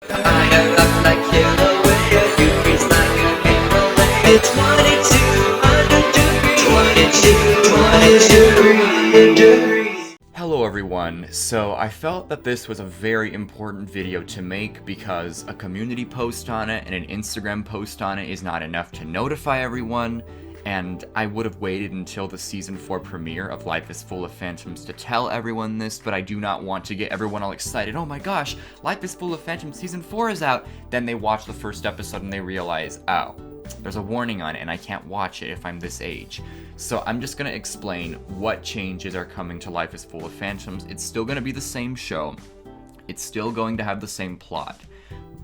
I am up like Kilauea, you freeze like a Himalaya. 22 degrees. Hello everyone, so I felt that this was a very important video to make because a community post on it and an Instagram post on it is not enough to notify everyone, and I would have waited until the season 4 premiere of Life is Full of Phantoms to tell everyone this, but I do not want to get everyone all excited. Oh my gosh, Life is Full of Phantoms season 4 is out! Then they watch the first episode and they realize, oh, there's a warning on it and I can't watch it if I'm this age. So I'm just going to explain what changes are coming to Life is Full of Phantoms. It's still going to be the same show. It's still going to have the same plot.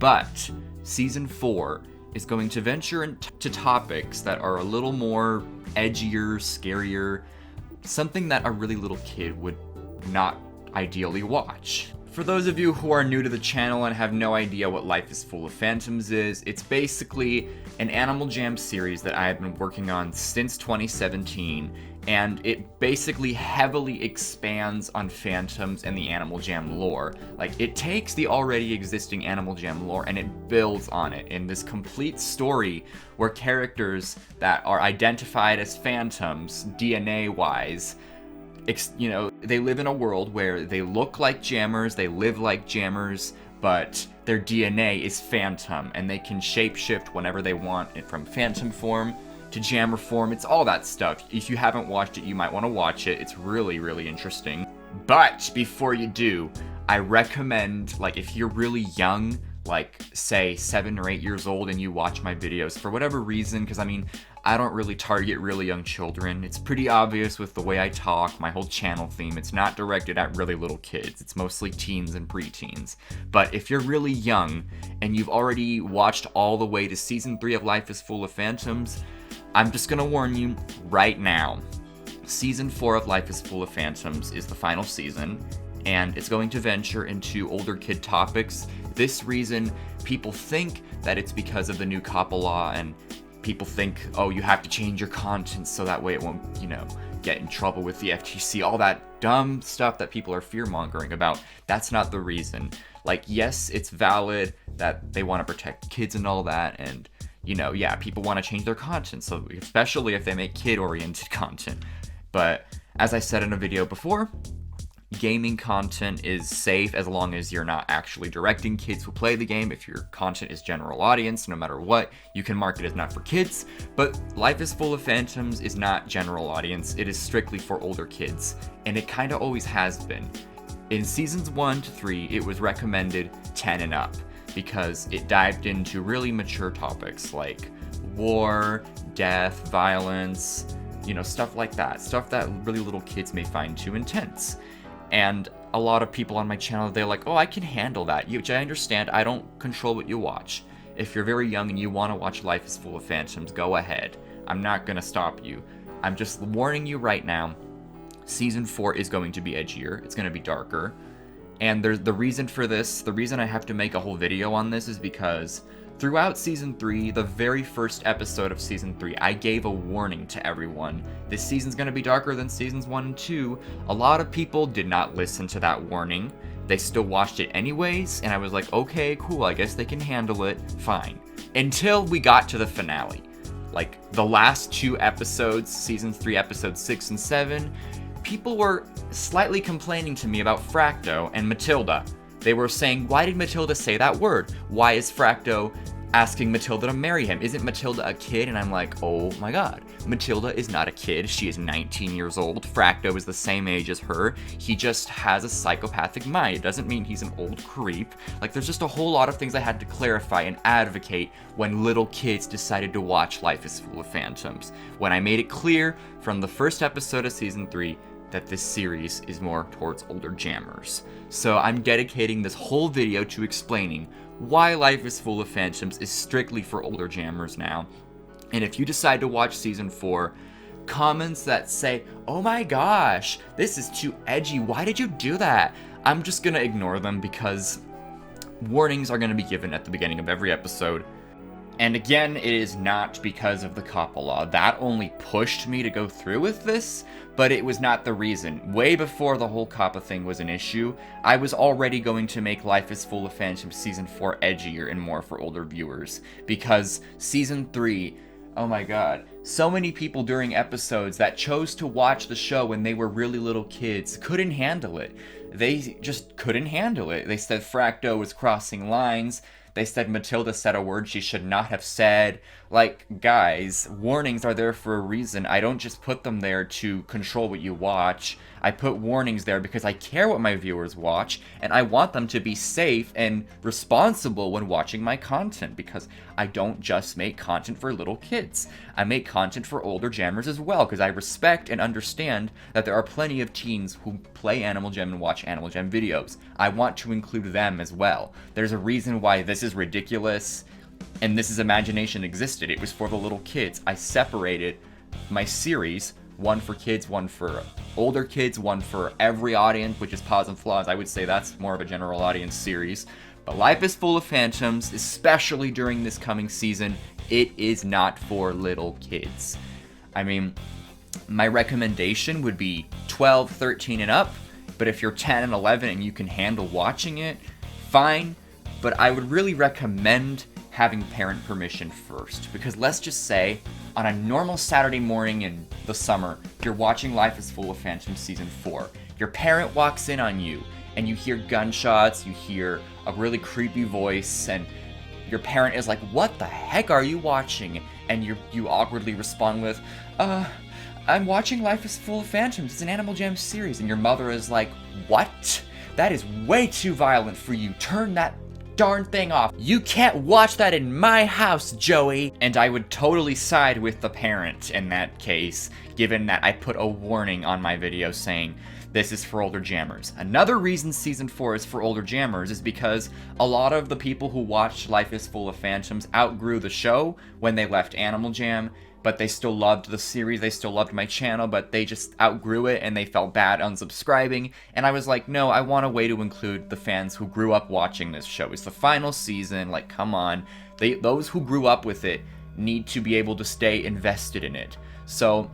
But season 4 is going to venture into topics that are a little more edgier, scarier, something that a really little kid would not ideally watch. For those of you who are new to the channel and have no idea what Life is Full of Phantoms is, it's basically an Animal Jam series that I have been working on since 2017, and it basically heavily expands on Phantoms and the Animal Jam lore. Like, it takes the already existing Animal Jam lore and it builds on it in this complete story where characters that are identified as Phantoms, DNA-wise, they live in a world where they look like jammers, they live like jammers, but their DNA is Phantom, and they can shapeshift whenever they want it from Phantom form to jammer form. It's all that stuff. If you haven't watched it, you might want to watch it. It's really, really interesting. But before you do, I recommend, like, if you're really young, like, say, 7 or 8 years old, and you watch my videos for whatever reason, because, I mean, I don't really target really young children. It's pretty obvious with the way I talk, my whole channel theme. It's not directed at really little kids. It's mostly teens and preteens. But if you're really young, and you've already watched all the way to Season 3 of Life is Full of Phantoms, I'm just gonna warn you right now. Season 4 of Life is Full of Phantoms is the final season, and it's going to venture into older kid topics. This reason, people think that it's because of the new COPPA law, and people think, oh, you have to change your content so that way it won't, get in trouble with the FTC, all that dumb stuff that people are fear-mongering about. That's not the reason. Like, yes, it's valid that they want to protect kids and all that, and, yeah, people want to change their content, so especially if they make kid-oriented content. But, as I said in a video before, gaming content is safe as long as you're not actually directing kids who play the game. If your content is general audience, no matter what, you can mark it as not for kids. But Life is Full of Phantoms is not general audience. It is strictly for older kids, and it kind of always has been. In seasons 1 to 3, it was recommended 10 and up because it dived into really mature topics like war, death, violence, stuff like that. Stuff that really little kids may find too intense. And a lot of people on my channel, they're like, oh, I can handle that, which I understand. I don't control what you watch. If you're very young and you want to watch Life is Full of Phantoms, go ahead. I'm not going to stop you. I'm just warning you right now, Season 4 is going to be edgier. It's going to be darker. And there's the reason for this, the reason I have to make a whole video on this is because throughout Season 3, the very first episode of Season 3, I gave a warning to everyone. This season's gonna be darker than Seasons 1 and 2. A lot of people did not listen to that warning. They still watched it anyways, and I was like, okay, cool, I guess they can handle it, fine. Until we got to the finale. Like, the last 2 episodes, Season 3, Episodes 6 and 7, people were slightly complaining to me about Fracto and Matilda. They were saying, why did Matilda say that word? Why is Fracto asking Matilda to marry him? Isn't Matilda a kid? And I'm like, oh my god. Matilda is not a kid. She is 19 years old. Fracto is the same age as her. He just has a psychopathic mind. It doesn't mean he's an old creep. Like, there's just a whole lot of things I had to clarify and advocate when little kids decided to watch Life is Full of Phantoms. When I made it clear from the first episode of Season 3 that this series is more towards older jammers. So I'm dedicating this whole video to explaining why Life is Full of Phantoms is strictly for older jammers now. And if you decide to watch Season 4, comments that say, oh my gosh, this is too edgy, why did you do that? I'm just gonna ignore them because warnings are gonna be given at the beginning of every episode. And again, it is not because of the COPPA law. That only pushed me to go through with this, but it was not the reason. Way before the whole COPPA thing was an issue, I was already going to make Life is Full of Phantoms Season 4 edgier and more for older viewers. Because Season 3, oh my god, so many people during episodes that chose to watch the show when they were really little kids couldn't handle it. They just couldn't handle it. They said Fracto was crossing lines. They said Matilda said a word she should not have said. Like, guys, warnings are there for a reason. I don't just put them there to control what you watch. I put warnings there because I care what my viewers watch, and I want them to be safe and responsible when watching my content, because I don't just make content for little kids. I make content for older jammers as well, because I respect and understand that there are plenty of teens who play Animal Jam and watch Animal Jam videos. I want to include them as well. There's a reason why this is ridiculous, and this is imagination existed. It was for the little kids. I separated my series, one for kids, one for older kids, one for every audience, which is Pause and Flaws. I would say that's more of a general audience series. But Life is Full of Phantoms, especially during this coming season, it is not for little kids. I mean, my recommendation would be 12, 13 and up, but if you're 10 and 11 and you can handle watching it, fine. But I would really recommend having parent permission first, because let's just say on a normal Saturday morning in the summer, you're watching Life is Full of Phantoms Season 4. Your parent walks in on you, and you hear gunshots, you hear a really creepy voice, and your parent is like, "What the heck are you watching?" And you awkwardly respond with, "I'm watching Life is Full of Phantoms. It's an Animal Jam series." And your mother is like, "What? That is way too violent for you. Turn that darn thing off. You can't watch that in my house, Joey." And I would totally side with the parent in that case, given that I put a warning on my video saying this is for older jammers. Another reason Season 4 is for older jammers is because a lot of the people who watched Life is Full of Phantoms outgrew the show when they left Animal Jam, but they still loved the series, they still loved my channel, but they just outgrew it and they felt bad unsubscribing. And I was like, no, I want a way to include the fans who grew up watching this show. It's the final season, like, come on. Those who grew up with it need to be able to stay invested in it. So,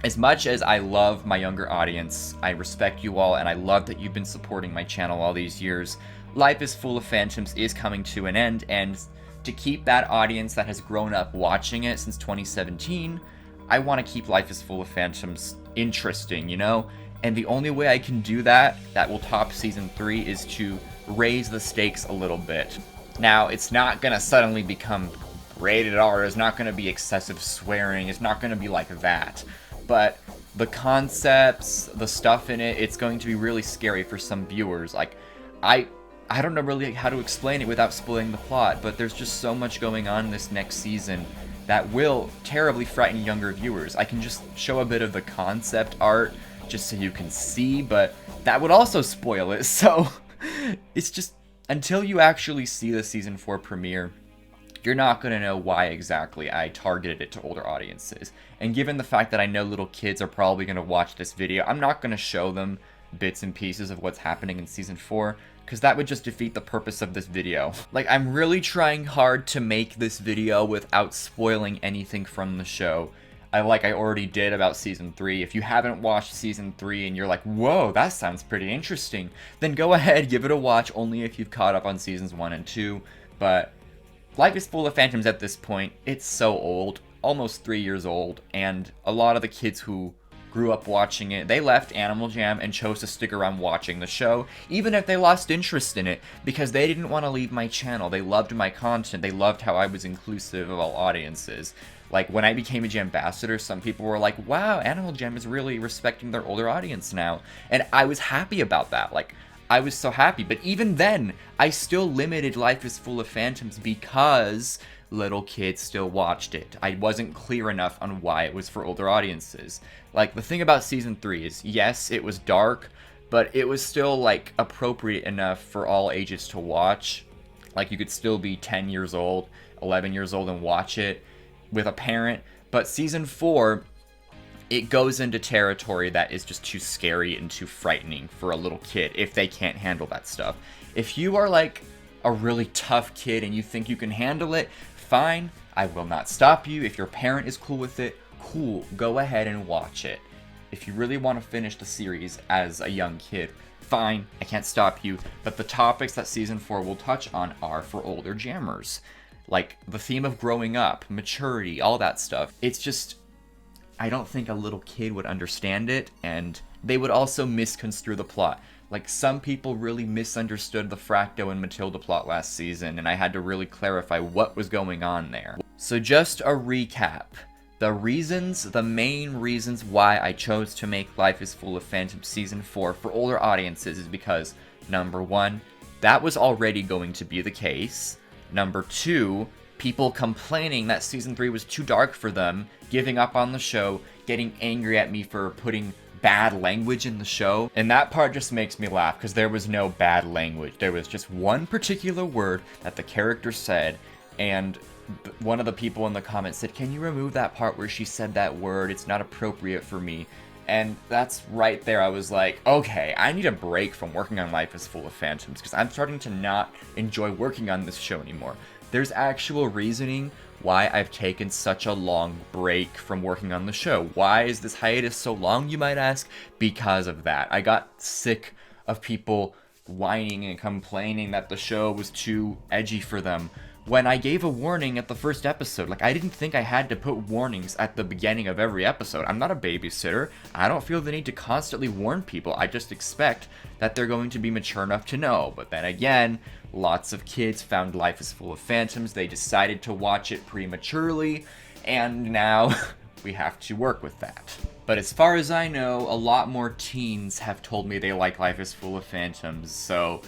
as much as I love my younger audience, I respect you all, and I love that you've been supporting my channel all these years, Life is Full of Phantoms is coming to an end, and to keep that audience that has grown up watching it since 2017, I want to keep Life is Full of Phantoms interesting, you know? And the only way I can do that will top Season 3, is to raise the stakes a little bit. Now, it's not gonna suddenly become rated R, it's not gonna be excessive swearing, it's not gonna be like that. But the concepts, the stuff in it, it's going to be really scary for some viewers. Like, I don't know really how to explain it without spoiling the plot, but there's just so much going on this next season that will terribly frighten younger viewers. I can just show a bit of the concept art just so you can see, but that would also spoil it. So it's just, until you actually see the Season 4 premiere, you're not going to know why exactly I targeted it to older audiences. And given the fact that I know little kids are probably going to watch this video, I'm not going to show them bits and pieces of what's happening in Season 4, because that would just defeat the purpose of this video. Like, I'm really trying hard to make this video without spoiling anything from the show. I already did about Season 3. If you haven't watched Season 3 and you're like, whoa, that sounds pretty interesting, then go ahead, give it a watch, only if you've caught up on Seasons 1 and 2. But Life is Full of Phantoms at this point, it's so old, almost 3 years old, and a lot of the kids who grew up watching it, they left Animal Jam and chose to stick around watching the show, even if they lost interest in it, because they didn't want to leave my channel. They loved my content, they loved how I was inclusive of all audiences. Like, when I became a Jambassador, some people were like, wow, Animal Jam is really respecting their older audience now. And I was happy about that. Like, I was so happy. But even then, I still limited Life is Full of Phantoms because little kids still watched it. I wasn't clear enough on why it was for older audiences. Like, the thing about Season 3 is, yes, it was dark, but it was still, like, appropriate enough for all ages to watch. Like, you could still be 10 years old, 11 years old and watch it with a parent. But Season 4, it goes into territory that is just too scary and too frightening for a little kid if they can't handle that stuff. If you are like a really tough kid and you think you can handle it, fine. I will not stop you. If your parent is cool with it, cool, go ahead and watch it. If you really want to finish the series as a young kid, fine, I can't stop you. But the topics that season 4 will touch on are for older jammers. Like the theme of growing up, maturity, all that stuff. It's just, I don't think a little kid would understand it, and they would also misconstrue the plot. Like, some people really misunderstood the Fracto and Matilda plot last season, and I had to really clarify what was going on there. So just a recap. The main reasons why I chose to make Life is Full of Phantoms Season 4 for older audiences is because, number 1, that was already going to be the case. Number 2, people complaining that Season 3 was too dark for them, giving up on the show, getting angry at me for putting bad language in the show. And that part just makes me laugh, because there was no bad language. There was just one particular word that the character said, and one of the people in the comments said, "Can you remove that part where she said that word? It's not appropriate for me." And that's right there. I was like, okay, I need a break from working on Life is Full of Phantoms, because I'm starting to not enjoy working on this show anymore. There's actual reasoning why I've taken such a long break from working on the show. Why is this hiatus so long, you might ask? Because of that. I got sick of people whining and complaining that the show was too edgy for them, when I gave a warning at the first episode. Like, I didn't think I had to put warnings at the beginning of every episode. I'm not a babysitter. I don't feel the need to constantly warn people. I just expect that they're going to be mature enough to know. But then again, lots of kids found Life is Full of Phantoms. They decided to watch it prematurely, and now we have to work with that. But as far as I know, a lot more teens have told me they like Life is Full of Phantoms, so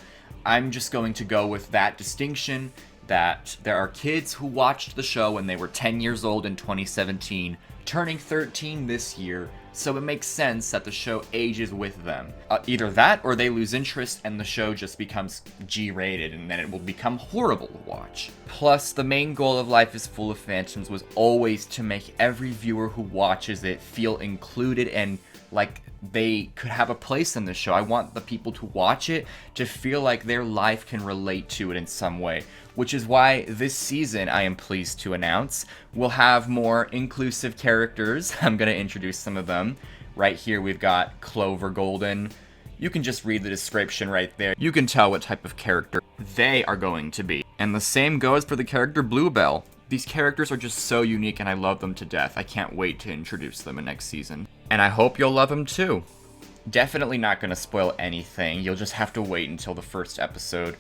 I'm just going to go with that distinction, that there are kids who watched the show when they were 10 years old in 2017, turning 13 this year, so it makes sense that the show ages with them. Either that, or they lose interest and the show just becomes G-rated, and then it will become horrible to watch. Plus, the main goal of Life is Full of Phantoms was always to make every viewer who watches it feel included and like they could have a place in the show. I want the people to watch it to feel like their life can relate to it in some way, which is why this season, I am pleased to announce, will have more inclusive characters. I'm going to introduce some of them. Right here we've got Clover Golden. You can just read the description right there. You can tell what type of character they are going to be. And the same goes for the character Bluebell. These characters are just so unique and I love them to death. I can't wait to introduce them in next season. And I hope you'll love them too. Definitely not going to spoil anything. You'll just have to wait until the first episode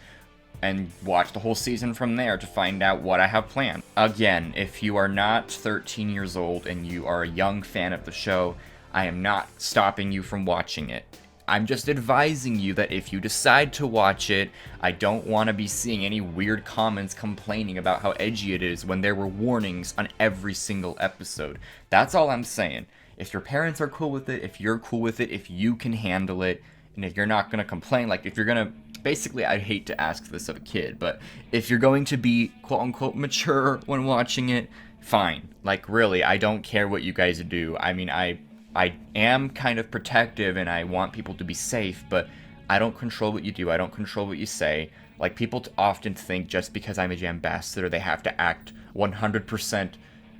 and watch the whole season from there to find out what I have planned. Again, if you are not 13 years old and you are a young fan of the show, I am not stopping you from watching it. I'm just advising you that if you decide to watch it, I don't want to be seeing any weird comments complaining about how edgy it is when there were warnings on every single episode. That's all I'm saying. If your parents are cool with it, if you're cool with it, if you can handle it, and if you're not going to complain, like if you're going to, basically I hate to ask this of a kid, but if you're going to be quote-unquote mature when watching it, fine. Like really, I don't care what you guys do. I mean, I am kind of protective and I want people to be safe, but I don't control what you do. I don't control what you say. Like, people often think just because I'm a jam ambassador, they have to act 100%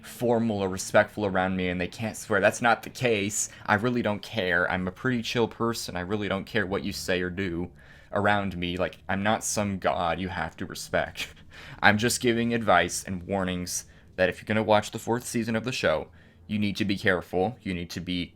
formal or respectful around me and they can't swear. That's not the case. I really don't care. I'm a pretty chill person. I really don't care what you say or do around me. Like, I'm not some god you have to respect. I'm just giving advice and warnings that if you're going to watch the 4th season of the show, you need to be careful. You need to be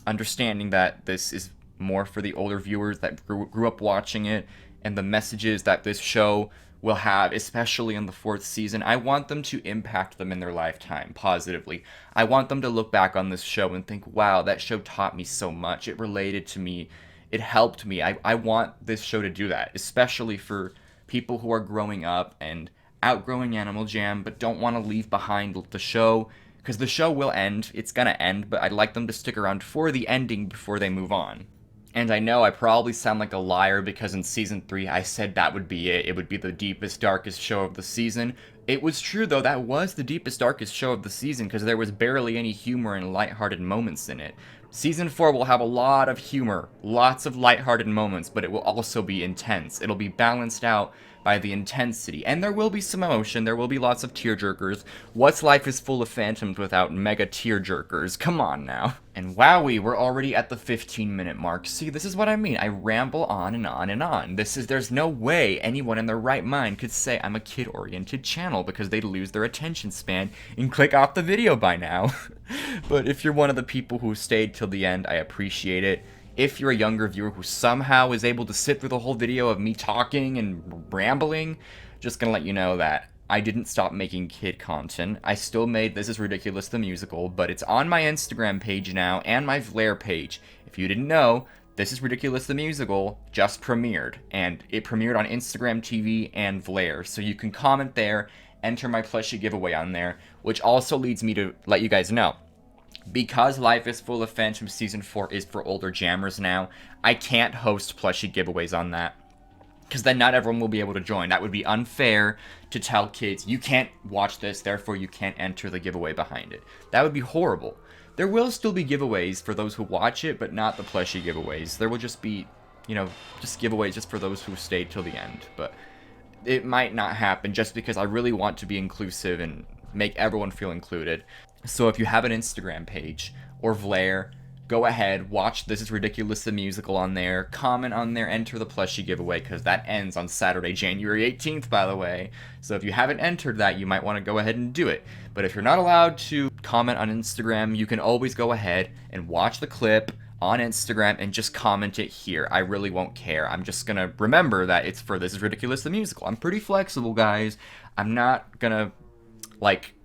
understanding that this is more for the older viewers that grew up watching it, and the messages that this show will have, especially in the 4th season, I want them to impact them in their lifetime positively. I want them to look back on this show and think, wow, that show taught me so much. It related to me. It helped me. I want this show to do that, especially for people who are growing up and outgrowing Animal Jam but don't want to leave behind the show. Because the show will end, it's gonna end, but I'd like them to stick around for the ending before they move on. And I know I probably sound like a liar because in Season 3 I said that would be it. It would be the deepest, darkest show of the season. It was true though, that was the deepest, darkest show of the season because there was barely any humor and lighthearted moments in it. Season 4 will have a lot of humor, lots of lighthearted moments, but it will also be intense. It'll be balanced out by the intensity. And there will be some emotion, there will be lots of tearjerkers. What's life is full of phantoms without mega tearjerkers? Come on now. And wowee, we're already at the 15-minute mark. See, this is what I mean. I ramble on and on and on. There's no way anyone in their right mind could say I'm a kid-oriented channel because they'd lose their attention span and click off the video by now. But if you're one of the people who stayed till the end, I appreciate it. If you're a younger viewer who somehow is able to sit through the whole video of me talking and rambling, just gonna let you know that I didn't stop making kid content. I still made This Is Ridiculous the Musical, but it's on my Instagram page now and my Vlare page. If you didn't know, This Is Ridiculous the Musical just premiered, and it premiered on Instagram TV and Vlare, so you can comment there, enter my plushie giveaway on there, which also leads me to let you guys know. Because Life is Full of Phantoms Season 4 is for older jammers now, I can't host plushie giveaways on that. Because then not everyone will be able to join. That would be unfair to tell kids, you can't watch this, therefore you can't enter the giveaway behind it. That would be horrible. There will still be giveaways for those who watch it, but not the plushie giveaways. There will just be, just giveaways just for those who stayed till the end. But it might not happen just because I really want to be inclusive and make everyone feel included. So if you have an Instagram page or Vlare, go ahead, watch This Is Ridiculous the Musical on there, comment on there, enter the plushie giveaway, because that ends on Saturday, January 18th, by the way. So if you haven't entered that, you might want to go ahead and do it. But if you're not allowed to comment on Instagram, you can always go ahead and watch the clip on Instagram and just comment it here. I really won't care. I'm just gonna remember that it's for This Is Ridiculous the Musical. I'm pretty flexible, guys. I'm not gonna,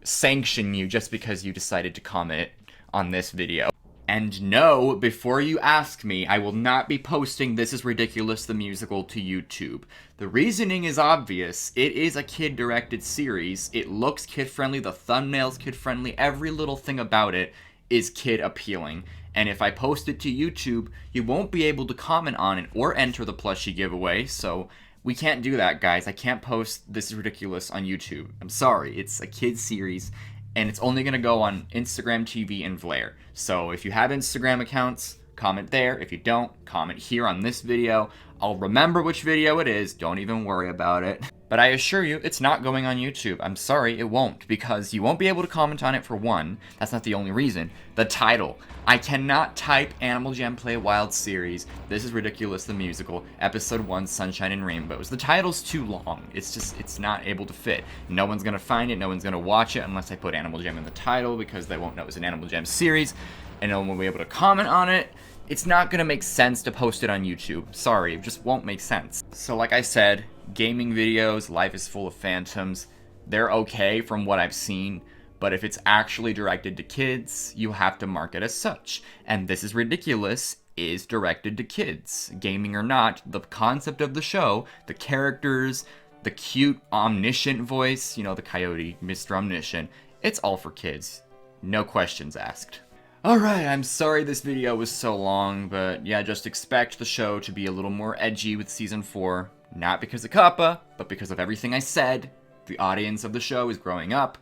sanction you just because you decided to comment on this video. And no, before you ask me, I will not be posting This Is Ridiculous the Musical to YouTube. The reasoning is obvious. It is a kid-directed series. It looks kid-friendly, the thumbnail's kid-friendly, every little thing about it is kid-appealing. And if I post it to YouTube, you won't be able to comment on it or enter the plushie giveaway, so we can't do that, guys. I can't post This Is Ridiculous on YouTube. I'm sorry, it's a kid series. And it's only going to go on Instagram TV and Vlare. So if you have Instagram accounts, comment there. If you don't, comment here on this video. I'll remember which video it is. Don't even worry about it. But I assure you, it's not going on YouTube. I'm sorry, it won't, because you won't be able to comment on it for one. That's not the only reason. The title. I cannot type Animal Jam Play Wild Series, This Is Ridiculous the Musical, Episode 1, Sunshine and Rainbows. The title's too long. It's not able to fit. No one's gonna find it, no one's gonna watch it unless I put Animal Jam in the title, because they won't know it's an Animal Jam series, and no one will be able to comment on it. It's not gonna make sense to post it on YouTube. Sorry, it just won't make sense. So like I said, gaming videos, Life is Full of Phantoms, they're okay from what I've seen, but if it's actually directed to kids, you have to mark it as such. And This Is Ridiculous is directed to kids. Gaming or not, the concept of the show, the characters, the cute omniscient voice, the coyote, Mr. Omniscient, it's all for kids. No questions asked. Alright, I'm sorry this video was so long, but yeah, just expect the show to be a little more edgy with Season 4. Not because of Kappa, but because of everything I said. The audience of the show is growing up.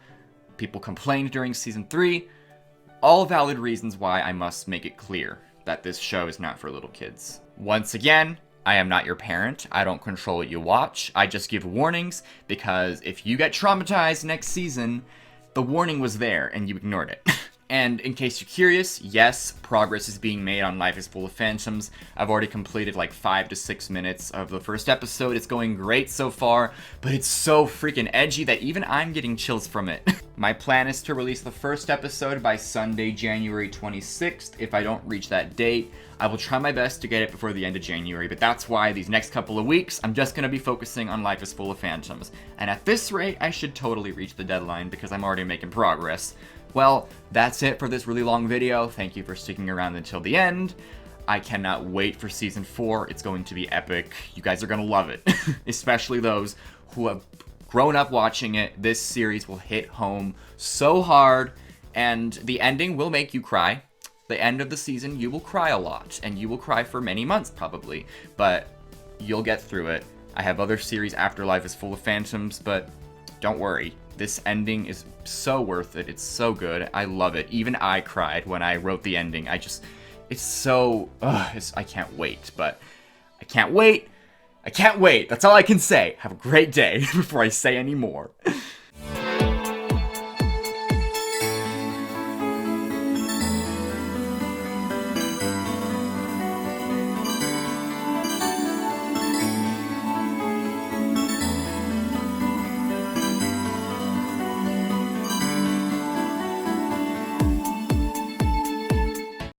People complained during Season 3. All valid reasons why I must make it clear that this show is not for little kids. Once again, I am not your parent. I don't control what you watch. I just give warnings, because if you get traumatized next season, the warning was there and you ignored it. And in case you're curious, yes, progress is being made on Life is Full of Phantoms. I've already completed 5 to 6 minutes of the first episode. It's going great so far, but it's so freaking edgy that even I'm getting chills from it. My plan is to release the first episode by Sunday, January 26th. If I don't reach that date, I will try my best to get it before the end of January, but that's why these next couple of weeks, I'm just going to be focusing on Life is Full of Phantoms. And at this rate, I should totally reach the deadline because I'm already making progress. Well, that's it for this really long video. Thank you for sticking around until the end. I cannot wait for Season 4. It's going to be epic. You guys are going to love it. Especially those who have grown up watching it. This series will hit home so hard, and the ending will make you cry. The end of the season, you will cry a lot, and you will cry for many months probably, but you'll get through it. I have other series after Life is Full of Phantoms, but don't worry. This ending is so worth it. It's so good. I love it. Even I cried when I wrote the ending. It's so, I can't wait, but I can't wait I can't wait. That's all I can say. Have a great day before I say any more.